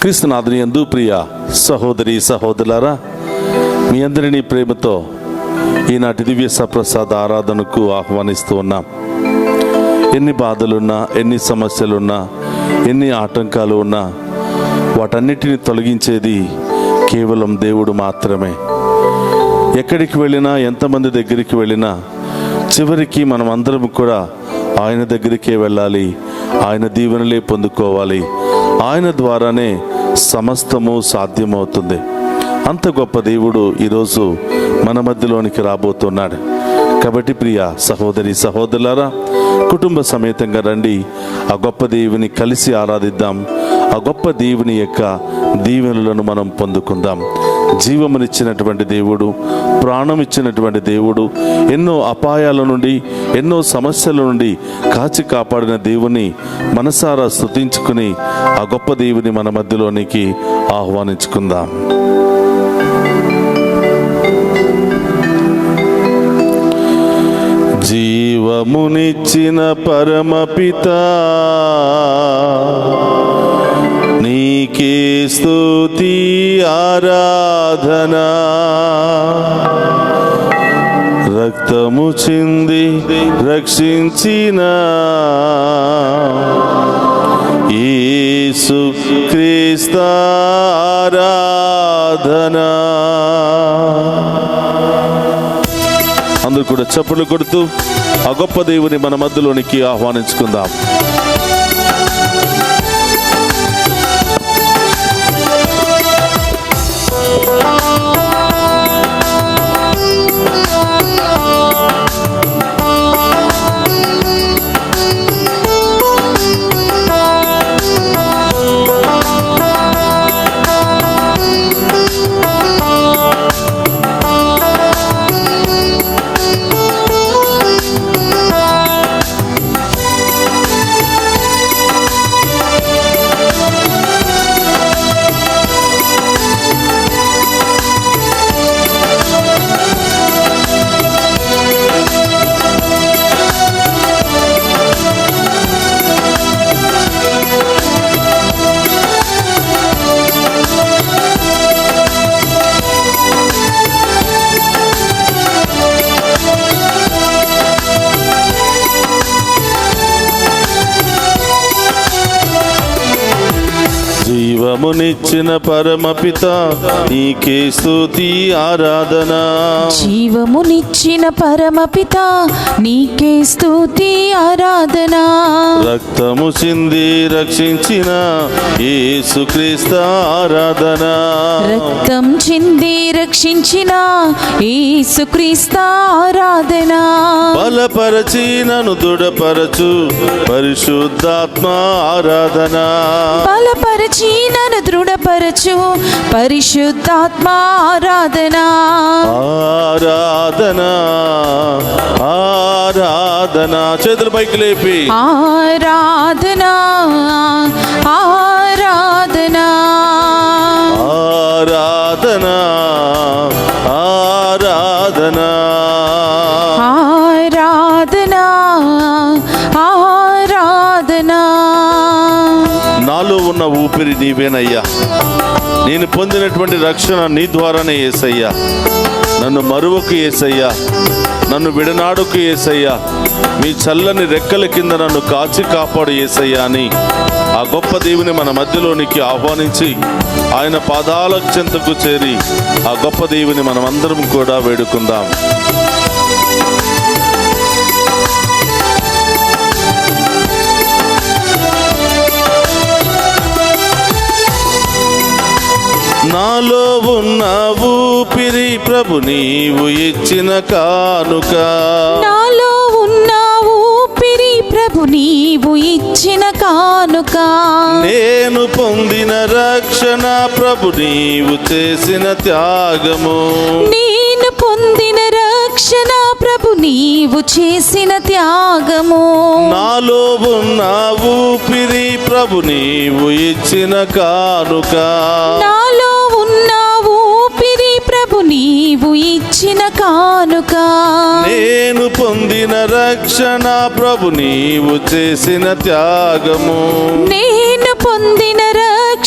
క్రీస్తునాథుని యందు ప్రియ సహోదరి సహోదరులారా, మీ అందరినీ ప్రేమతో ఈనాటి దివ్య సప్రసాద ఆరాధనకు ఆహ్వానిస్తూ ఉన్నాం. ఎన్ని బాధలున్నా, ఎన్ని సమస్యలున్నా, ఎన్ని ఆటంకాలు ఉన్నా వాటన్నిటిని తొలగించేది కేవలం దేవుడు మాత్రమే. ఎక్కడికి వెళ్ళినా, ఎంతమంది దగ్గరికి వెళ్ళినా చివరికి మనం అందరం కూడా ఆయన దగ్గరికే వెళ్ళాలి, ఆయన దీవెనలే పొందుకోవాలి. ఆయన ద్వారానే సమస్తము సాధ్యమవుతుంది. అంత గొప్ప దేవుడు ఈరోజు మన మధ్యలోనికి రాబోతున్నాడు. కాబట్టి ప్రియ సహోదరి సహోదరులారా, కుటుంబ సమేతంగా రండి, ఆ గొప్ప దేవుని కలిసి ఆరాధిద్దాం. ఆ గొప్ప దేవుని యొక్క దీవెనలను మనం పొందుకుందాం. జీవమునిచ్చినటువంటి దేవుడు, ప్రాణం ఇచ్చినటువంటి దేవుడు, ఎన్నో అపాయాల నుండి, ఎన్నో సమస్యల నుండి కాచి కాపాడిన దేవుని మనసారా స్తుతించుకుని ఆ గొప్ప దేవుని మన మధ్యలోనికి ఆహ్వానించుకుందాం. జీవమునిచ్చిన పరమపితా, నీకే స్తుతి ఆరాధనా. రక్తము చింది రక్షించిన యేసు క్రీస్తు ఆరాధనా. అందరూ కూడా చప్పట్లు కొడుతూ ఆ గొప్ప దేవుని మన మధ్యలోనికి ఆహ్వానించుకుందాం. జీవమునిచ్చిన పరమపితా, నీకే స్తుతి ఆరాధనా. జీవమునిచ్చిన పరమపితా, నీకే స్తుతి ఆరాధనా. రక్తము చింది రక్షించిన యేసుక్రీస్తు ఆరాధనా. రక్తం చింది రక్షించిన యేసుక్రీస్తు ఆరాధనా. బలపరచి నన్ను దృఢపరచు పరిశుద్ధాత్మ ఆరాధనా. బలపరచి నన్ను దృఢపరచు పరిశుద్ధాత్మ ఆరాధనా. ఆరాధనా ఆరాధనా. చేతుల పైకి లేపి ఆరాధనా ఆరాధనా ఆరాధనా ఆరాధనా ఆరాధనా ఆరాధనా. నాలో ఉన్న ఊపిరి నీవేనయ్యా. నేను పొందినటువంటి రక్షణ నీ ద్వారానే యేసయ్యా. నన్ను మరువకు యేసయ్యా, నన్ను విడనాడుకు యేసయ్యా. మీ చల్లని రెక్కల కింద నన్ను కాచి కాపాడు యేసయ్యా అని ఆ గొప్ప దేవుని మన మధ్యలోనికి ఆహ్వానించి ఆయన పాదాల చెంతకు చేరి ఆ గొప్ప దేవుని మనమందరం కూడా వేడుకుందాం. నాలో ఉన్న ఊపిరి ప్రభు నీవు ఇచ్చిన కానుక. నాలో ఉన్న ఊపిరి ప్రభు నీవు ఇచ్చిన కానుక. నేను పొందిన రక్షణ ప్రభు నీవు చేసిన త్యాగము. నేను పొందిన రక్షణ ప్రభు నీవు చేసిన త్యాగము. నాలో ఉన్న ఊపిరి ప్రభు నీవు ఇచ్చిన కానుక. నాలో ఉన్న ఊపిరి ప్రభు నీవు ఇచ్చిన కానుక. నేను పొందిన రక్షణ ప్రభు నీవు చేసిన త్యాగము. నేను పొందిన రక్షణ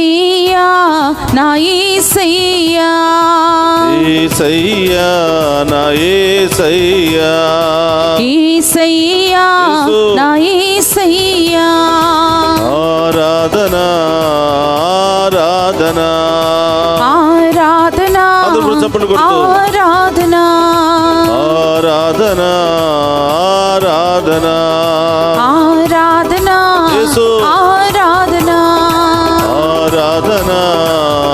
నా యేసయ్యా యేసయ్యా నా యేసయ్యా యేసయ్యా నా యేసయ్యా ఆరాధన ఆరాధన ఆరాధన అందరూ చప్పట్లు కొడుతూ ఆరాధన ఆరాధన ఆరాధన ఆరాధన యేసు ఆరాధన ఆరాధన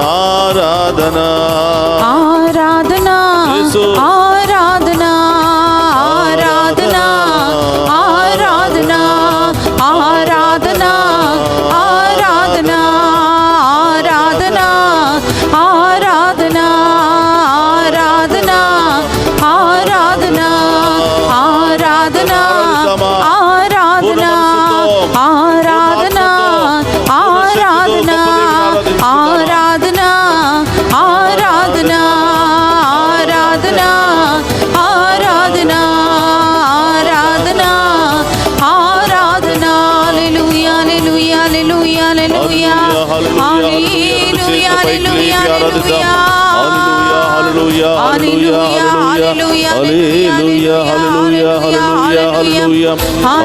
ఆరాధన ఆరాధన యేసు ఆరాధన ఆరాధన ఆరాధన ఆరాధన ఆరాధన ఆరాధన ఆరాధన ఆరాధన ఆరాధన ఆరాధన ఆరాధన ఆరాధన ఆరాధన ఆరాధన ఆరాధన ఆరాధన ఆరాధన ఆరాధన ఆరాధన హల్లెలూయా హల్లెలూయా హల్లెలూయా హల్లెలూయా హల్లెలూయా హల్లెలూయా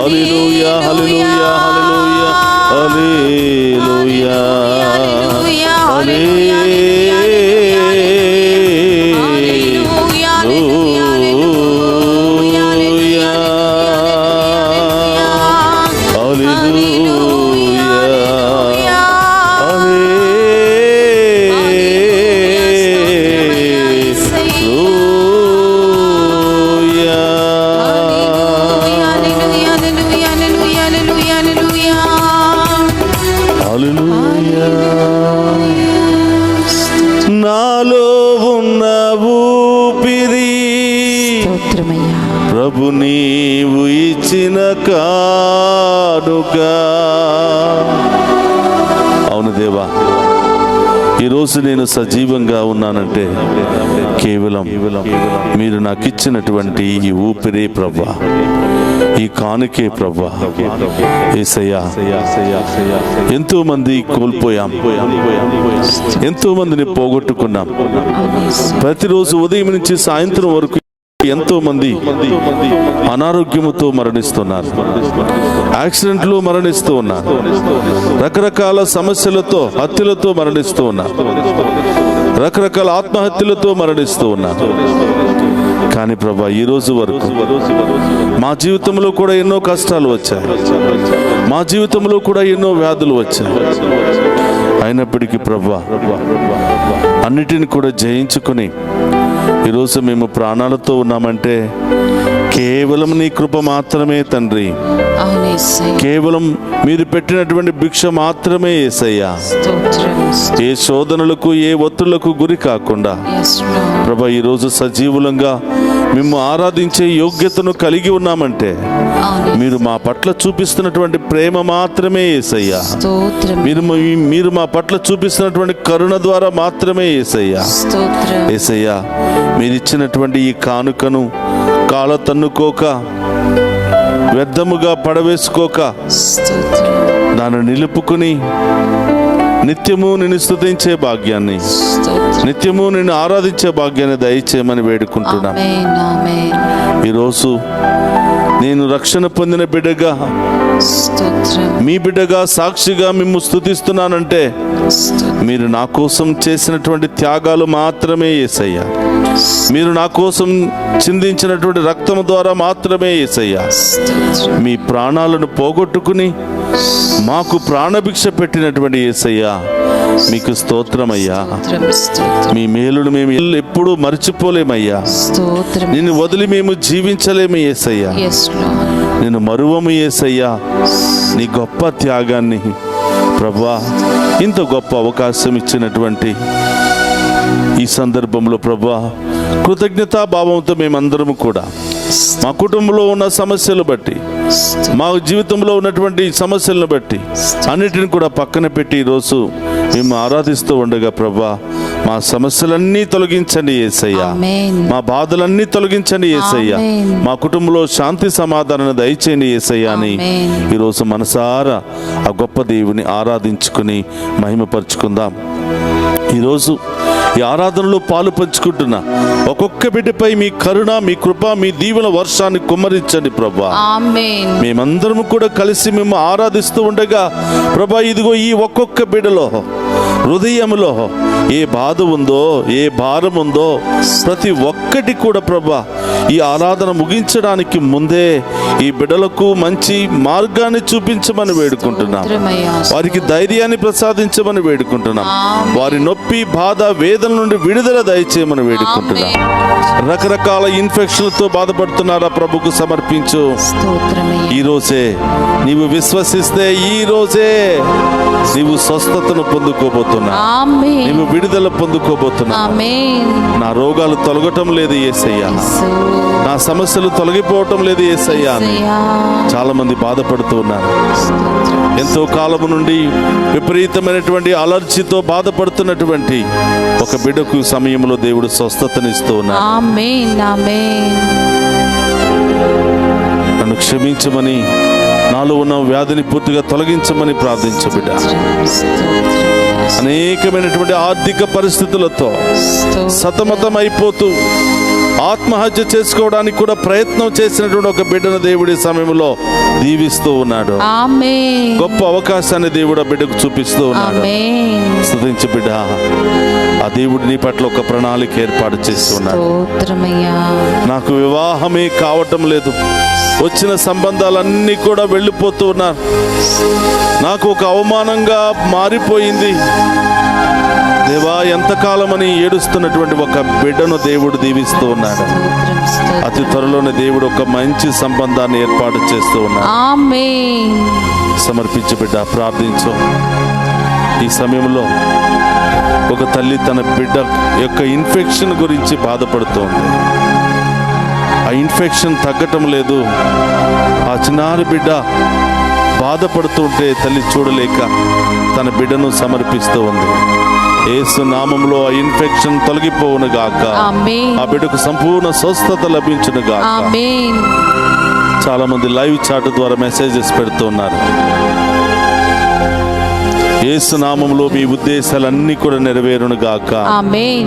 హల్లెలూయా హల్లెలూయా హల్లెలూయా హల్లెలూయా హల్లెలూయా హల్లెలూయా హల్లెలూయా హల్లెలూయా హల్లెలూయా హల్లెలూయా నాలో ఉన్న ఊపిరి స్తోత్రమయ్యా ప్రభు నీవు ఇచ్చిన కానుక. అవును దేవా, ఈరోజు నేను సజీవంగా ఉన్నానంటే కేవలం మీరు నాకు ఇచ్చినటువంటి ఈ ఊపిరే ప్రభా, ఈ కానుకే ప్రభా. యేసయ్యా, ఎంతో మంది కోల్పోయాం, ఎంతో మందిని పోగొట్టుకున్నాం. ప్రతిరోజు ఉదయం నుంచి సాయంత్రం వరకు ఎంతో మంది అనారోగ్యముతో మరణిస్తున్నారు, యాక్సిడెంట్లు మరణిస్తూ ఉన్నారు, రకరకాల సమస్యలతో హత్యలతో మరణిస్తూ ఉన్నారు, రకరకాల ఆత్మహత్యలతో మరణిస్తూ ఉన్నారు. కానీ ప్రభా, ఈ రోజు వరకు మా జీవితంలో కూడా ఎన్నో కష్టాలు వచ్చాయి, మా జీవితంలో కూడా ఎన్నో వ్యాధులు వచ్చాయి. అయినప్పటికీ ప్రభా, అన్నిటిని కూడా జయించుకుని ఈరోజు మేము ప్రాణాలతో ఉన్నామంటే కేవలం నీ కృప మాత్రమే తండ్రి, కేవలం మీరు పెట్టినటువంటి భిక్ష మాత్రమే యేసయ్యా. ఏ శోధనలకు ఏ ఒత్తులకు గురి కాకుండా ప్రభా, ఈరోజు సజీవులంగా మేము ఆరాధించే యోగ్యతను కలిగి ఉన్నామంటే మీరు మా పట్ల చూపిస్తున్నటువంటి ప్రేమ మాత్రమే యేసయ్యా. మీరు మా పట్ల చూపిస్తున్నటువంటి కరుణ ద్వారా మాత్రమే యేసయ్యా. యేసయ్యా, మీరు ఇచ్చినటువంటి ఈ కానుకను కాల తన్నుకోక, వ్యర్థముగా పడవేసుకోక, దాన్ని నిలుపుకుని నిత్యము నిన్ను స్తుతించే భాగ్యాన్ని, నిత్యము నిన్ను ఆరాధించే భాగ్యాన్ని దయచేయమని వేడుకుంటున్నాను. ఈరోజు నేను రక్షణ పొందిన బిడ్డగా, మీ బిడ్డగా సాక్షిగా మిమ్ము స్తుతిస్తున్నానంటే మీరు నా కోసం చేసినటువంటి త్యాగాలు మాత్రమే యేసయ్యా. మీరు నా కోసం చిందించినటువంటి రక్తము ద్వారా మాత్రమే యేసయ్యా. మీ ప్రాణాలను పోగొట్టుకుని మాకు ప్రాణభిక్ష పెట్టినటువంటి యేసయ్యా, మీకు స్తోత్రమయ్యా. మీ మేలును మేము ఎప్పుడూ మర్చిపోలేమయ్యా. నిన్ను వదిలి మేము జీవించలేము యేసయ్యా. నిన్ను మరువము యేసయ్యా. నీ గొప్ప త్యాగాన్ని ప్రభువా, ఇంత గొప్ప అవకాశం ఇచ్చినటువంటి ఈ సందర్భంలో ప్రభువా, కృతజ్ఞతాభావంతో మేమందరము కూడా మా కుటుంబంలో ఉన్న సమస్యలు బట్టి, మా జీవితంలో ఉన్నటువంటి సమస్యలను బట్టి అన్నిటిని కూడా పక్కన పెట్టి ఈరోజు మేము ఆరాధిస్తూ ఉండగా ప్రభా, మా సమస్యలన్నీ తొలగించండి యేసయ్యా. మా బాధలన్నీ తొలగించండి యేసయ్యా. మా కుటుంబంలో శాంతి సమాధానాన్ని దయచేయండి యేసయ్యా అని ఈరోజు మనసారా ఆ గొప్ప దేవుని ఆరాధించుకుని మహిమపరుచుకుందాం. ఈరోజు ఈ ఆరాధనలో పాలు పంచుకుంటున్నా ఒక్కొక్క బిడ్డపై మీ కరుణ, మీ కృప, మీ దీవెన వర్షాన్ని కుమ్మరించండి ప్రభా. ఆమేన్. మేమందరం కూడా కలిసి మేము ఆరాధిస్తూ ఉండగా ప్రభా, ఇదిగో ఈ ఒక్కొక్క బిడ్డలో హృదయంలో ఏ బాధ ఉందో, ఏ భారం ఉందో ప్రతి ఒక్కటి కూడా ప్రభా, ఈ ఆరాధన ముగించడానికి ముందే ఈ బిడ్డలకు మంచి మార్గాన్ని చూపించమని వేడుకుంటున్నాం. వారికి ధైర్యాన్ని ప్రసాదించమని వేడుకుంటున్నాం. వారి నొప్పి, బాధ, వేదన నుండి విడుదల దయచేయమని వేడుకుంటున్నాం. రకరకాల ఇన్ఫెక్షన్లతో బాధపడుతున్నారా ప్రభుకు సమర్పించు. ఈ రోజే నీవు విశ్వసిస్తే ఈ రోజే నీవు స్వస్థతను పొందుకోబోతున్నా, నీవు విడుదల పొందుకోబోతున్నా. నా రోగాలు తొలగటం లేదు యేసయ్యా, నా సమస్యలు తొలగిపోవటం లేదు యేసయ్యా అని చాలా మంది బాధపడుతూ ఉన్నారు. ఎంతో కాలము నుండి విపరీతమైనటువంటి అలర్జీతో బాధపడుతున్నటువంటి ఒక బిడ్డకు సమయంలో దేవుడు స్వస్థతనిస్తూ ఉన్నాడు. నన్ను క్షమించమని, నాలో ఉన్న వ్యాధిని పూర్తిగా తొలగించమని ప్రార్థించు బిడ్డ. అనేకమైనటువంటి ఆర్థిక పరిస్థితులతో సతమతం అయిపోతూ ఆత్మహత్య చేసుకోవడానికి కూడా ప్రయత్నం చేసినటువంటి ఒక బిడ్డను దేవుడి సమయంలో దీవిస్తూ ఉన్నాడు. గొప్ప అవకాశాన్ని దేవుడు ఆ బిడ్డకు చూపిస్తూ ఉన్నాడు. స్తుతించు బిడ్డ. ఆ దేవుడు నీ పట్ల ఒక ప్రణాళిక ఏర్పాటు చేస్తున్నాడు. నాకు వివాహమే కావటం లేదు, వచ్చిన సంబంధాలన్నీ కూడా వెళ్ళిపోతూ ఉన్నారు, నాకు ఒక అవమానంగా మారిపోయింది దేవా, ఎంతకాలమని ఏడుస్తున్నటువంటి ఒక బిడ్డను దేవుడు దీవిస్తూ ఉన్నాడు. అతి త్వరలోనే దేవుడు ఒక మంచి సంబంధాన్ని ఏర్పాటు చేస్తూ ఉన్నాడు. సమర్పించు బిడ్డ, ప్రార్థించు. ఈ సమయంలో ఒక తల్లి తన బిడ్డ యొక్క ఇన్ఫెక్షన్ గురించి బాధపడుతోంది. ఆ ఇన్ఫెక్షన్ తగ్గటం లేదు. ఆ చిన్నారి బిడ్డ బాధపడుతుంటే తల్లి చూడలేక తన బిడ్డను సమర్పిస్తూ ఉంది. యేసు నామములో ఆ ఇన్ఫెక్షన్ తొలగిపోవును గాక, ఆ బిడ్డకు సంపూర్ణ స్వస్థత లభించును గాక. చాలా మంది లైవ్ చాట్ ద్వారా మెసేజెస్ పెడుతూ ఉన్నారు. యేసు నామములో మీ ఉద్దేశాలన్నీ కూడా నెరవేరును గాక.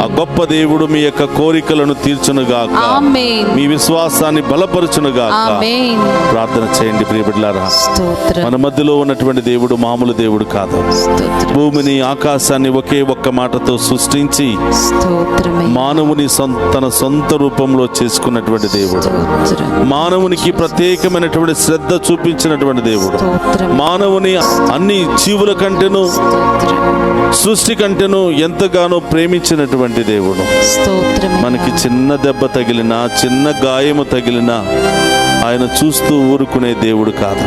ఆ గొప్ప దేవుడు మీ యొక్క కోరికలను తీర్చును గాక, మీ విశ్వాసాన్ని బలపరచును గాక. ప్రార్థన చేయండి ప్రియ బిడ్డలారా. మన మధ్యలో ఉన్నటువంటి దేవుడు మామూలు దేవుడు కాదు. భూమిని, ఆకాశాన్ని ఒకే ఒక్క మాటతో సృష్టించి మానవుని తన సొంత రూపంలో చేసుకున్నటువంటి దేవుడు. మానవునికి ప్రత్యేకమైనటువంటి శ్రద్ధ చూపించినటువంటి దేవుడు. మానవుని అన్ని జీవుల కంటేను, సృష్టి కంటేను ఎంతగానో ప్రేమించినటువంటి దేవుడు. మనకి చిన్న దెబ్బ తగిలినా, చిన్న గాయము తగిలినా ఆయన చూస్తూ ఊరుకునే దేవుడు కాదు.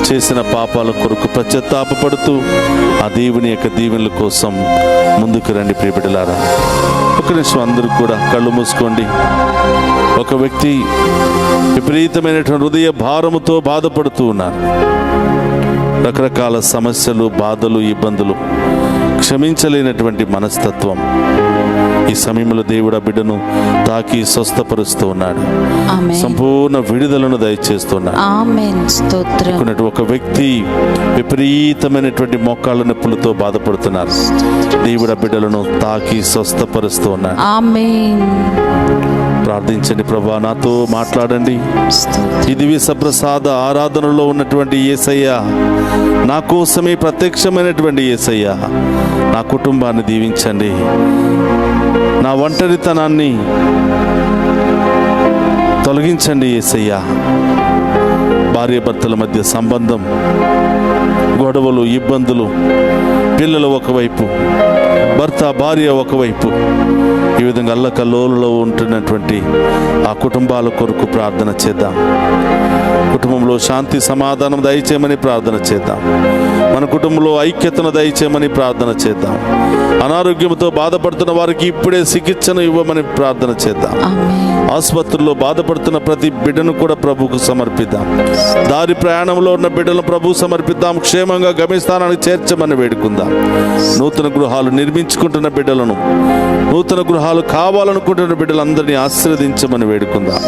చేసిన పాపాల కొరకు పశ్చాత్తాపపడుతూ ఆ దేవుని యొక్క దీవెనల కోసం ముందుకు రండి ప్రియ బిడ్డలారా. ఒక నిమిషం అందరూ కూడా కళ్ళు మూసుకోండి. ఒక వ్యక్తి విపరీతమైనటువంటి హృదయ భారముతో బాధపడుతూ ఉన్నారు. రకరకాల సమస్యలు, బాధలు, ఇబ్బందులు, క్షమించలేనటువంటి మనస్తత్వం. ఈ సమయంలో దేవుడు ఆ బిడ్డను తాకి స్వస్థపరుస్తూ ఉన్నాడు. సంపూర్ణ విడుదలను దయచేస్తున్నాడు. ఒక వ్యక్తి విపరీతమైనటువంటి మోకాళ్ళ నొప్పులతో బాధపడుతున్నారు. దేవుడు ఆ బిడ్డలను తాకి స్వస్థపరుస్తూ ఉన్నాడు. ప్రార్థించండి. ప్రభా, నాతో మాట్లాడండి. ఈ దివ్య సప్రసాద ఆరాధనలో ఉన్నటువంటి యేసయ్య, నా కోసమే ప్రత్యక్షమైనటువంటి యేసయ్య, నా కుటుంబాన్ని దీవించండి. నా ఒంటరితనాన్ని తొలగించండి యేసయ్య. భార్యాభర్తల మధ్య సంబంధం, గొడవలు, ఇబ్బందులు, పిల్లలు ఒకవైపు, భర్త భార్య ఒకవైపు, ఈ విధంగా అల్లకల్లోలలో ఉంటున్నటువంటి ఆ కుటుంబాల కొరకు ప్రార్థన చేద్దాం. కుటుంబంలో శాంతి సమాధానం దయచేయమని ప్రార్థన చేద్దాం. మన కుటుంబంలో ఐక్యతను దయచేయమని ప్రార్థన చేద్దాం. అనారోగ్యంతో బాధపడుతున్న వారికి ఇప్పుడే చికిత్సను ఇవ్వమని ప్రార్థన చేద్దాం. ఆసుపత్రుల్లో బాధపడుతున్న ప్రతి బిడ్డను కూడా ప్రభువుకు సమర్పిద్దాం. దారి ప్రయాణంలో ఉన్న బిడ్డలను ప్రభువు సమర్పిద్దాం. క్షేమంగా గమ్యస్థానానికి చేర్చమని వేడుకుందాం. నూతన గృహాలు నిర్మించుకుంటున్న బిడ్డలను, నూతన గృహాలు కావాలనుకుంటున్న బిడ్డలందరినీ ఆశీర్వదించమని వేడుకుందాం.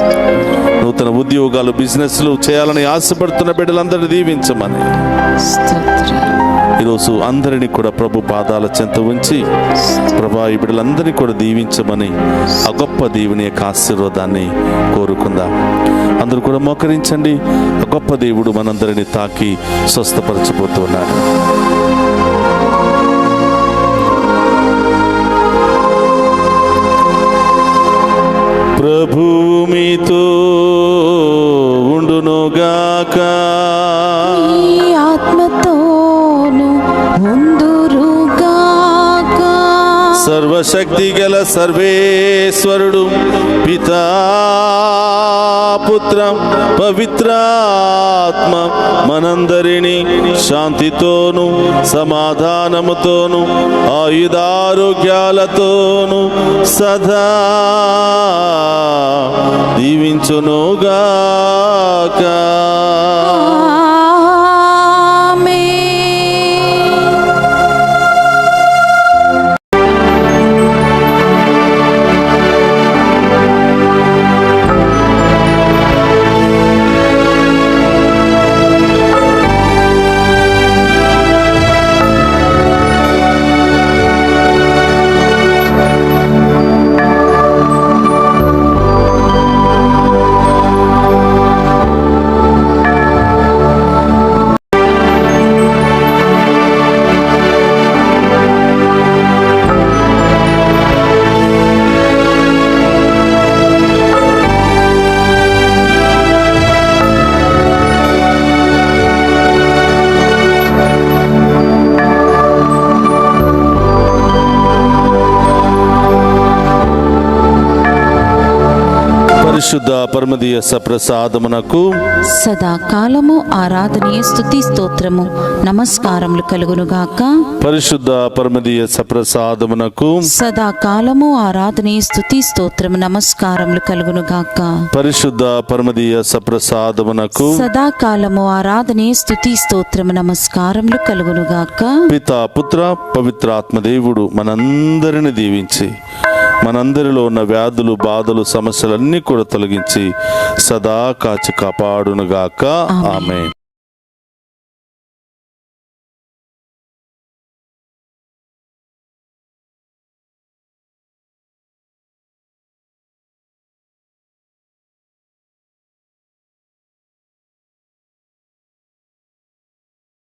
నూతన ఉద్యోగాలు, బిజినెస్లు చేయాలని ఆశపడుతున్న బిడ్డలందరినీ దీవించమని. ఈరోజు అందరినీ కూడా ప్రభు పాదాల చెంత ఉంచి ప్రభా ఈ బిడ్డలందరినీ కూడా దీవించమని ఆ గొప్ప దీవుని యొక్క ఆశీర్వాదాన్ని కోరుకుందాం. అందరూ కూడా మోకరించండి. ఆ గొప్ప దేవుడు మనందరినీ తాకి స్వస్థపరచబోతున్నాడు. ప్రభువు మీతో ఉండునుగాక. నీ ఆత్మతోను ఉందురుగాక. సర్వశక్తి గల సర్వేశ్వరుడు పితా పుత్ర పవిత్రాత్మ మనందరినీ శాంతితోను సమాధానముతోను ఆయుధారోగ్యాలతోను సదా దీవించునుగాక. పరిశుద్ధ పరమదీయ సప్రసాదమునకు సదాకాలము ఆరాధనీయ స్తుతి స్తోత్రము నమస్కారములు కలుగునుగాక. పరిశుద్ధ పరమదీయ సప్రసాదమునకు సదాకాలము ఆరాధనీయ స్తుతి స్తోత్రము నమస్కారములు కలుగునుగాక. పరిశుద్ధ పరమదీయ సప్రసాదమునకు సదాకాలము ఆరాధనీయ స్తుతి స్తోత్రము నమస్కారములు కలుగునుగాక. పితా పుత్ర పవిత్రాత్మ దేవుడు మనందరిని దీవించి మనందరిలో ఉన్న వ్యాధులు బాధలు సమస్యలన్నీ కూడా తొలగించి సదా కాచి కాపాడునుగాక. ఆమేన్.